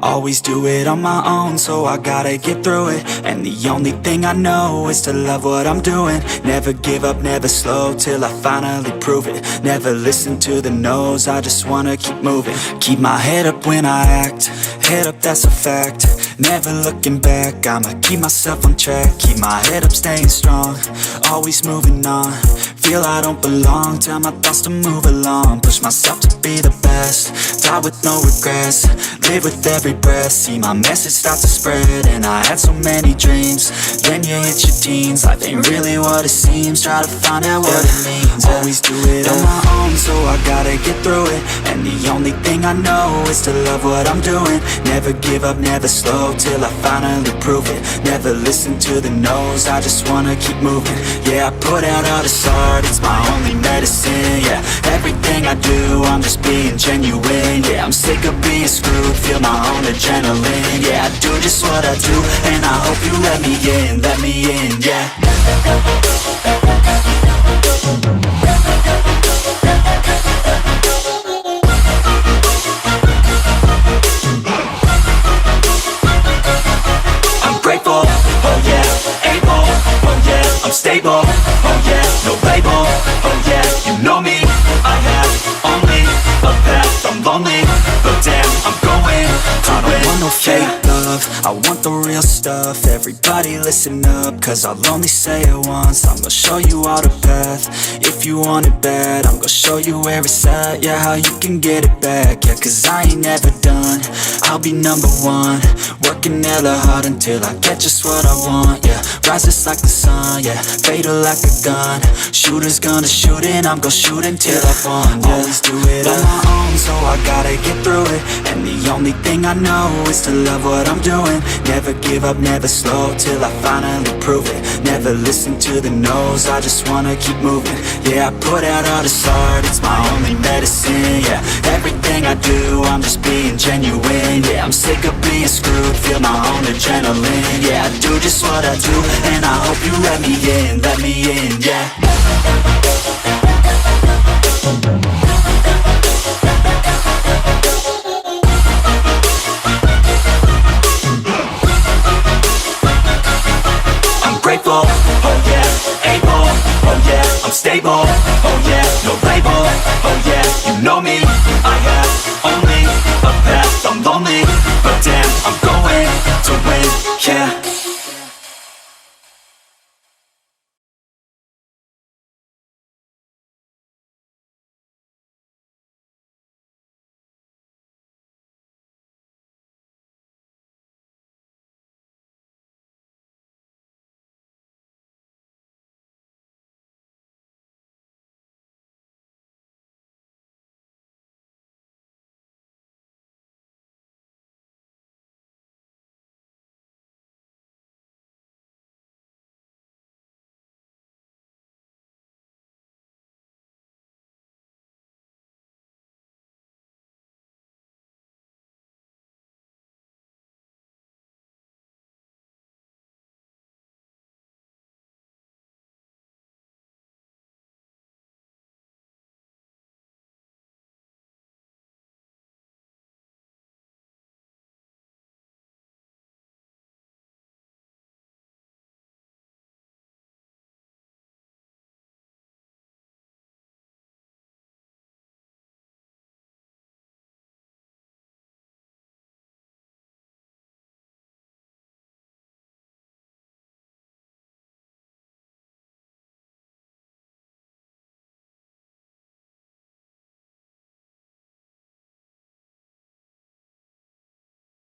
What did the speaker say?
Always do it on my own, so I gotta get through it. And the only thing I know is to love what I'm doing. Never give up, never slow, till I finally prove it. Never listen to the no's, I just wanna keep moving. Keep my head up when I act, head up, that's a fact. Never looking back, I'ma keep myself on track. Keep my head up, staying strong, always moving on. Feel I don't belong, tell my thoughts to move along. Push myself to be the best, die with no regrets. Live with every breath, see my message start to spread. And I had so many dreams, then you hit your teens. Life ain't really what it seems, try to find out what it means. Always do it on my own, so I gotta get through it. And the only thing I know is to love what I'm doing. Never give up, never slow, till I finally prove it. Never listen to the no's, I just wanna keep moving. Yeah, I put out all this art, it's my only medicine. Yeah, everything I do, I'm just being genuine. Yeah, I'm sick of being screwed, feel my own adrenaline. Yeah, I do just what I do, and I hope you let me in, yeah. I'm grateful, oh yeah, able, oh yeah, I'm stable, oh yeah, no label, oh yeah, you know me, I have only a path, I'm lonely, but damn, I'm going to I don't want no fake love, I want the real stuff. Everybody listen up, cause I'll only say it once. I'm gonna show you all the path, if you want it bad. I'm gonna show you where it's at, yeah, how you can get it back. Yeah, cause I ain't never done, I'll be number one. Working hella hard until I get just what I want, yeah. Rises like the sun, yeah, fatal like a gun. Shooter's gonna shoot and I'm gonna shoot until I won, yeah. Always do it on my own, so I gotta get through it. And the only thing I know is to love what I'm doing. Never give up, never slow, till I finally prove it. Never listen to the no's, I just wanna keep moving. Yeah, I put out all this art, it's my only medicine. Yeah, everything I do, I'm just being genuine. Yeah, I'm sick of being screwed, feel my own adrenaline. Yeah, I do just what I do, and I hope you let me in, yeah. I'm grateful, oh yeah, able, oh yeah, I'm stable, oh yeah,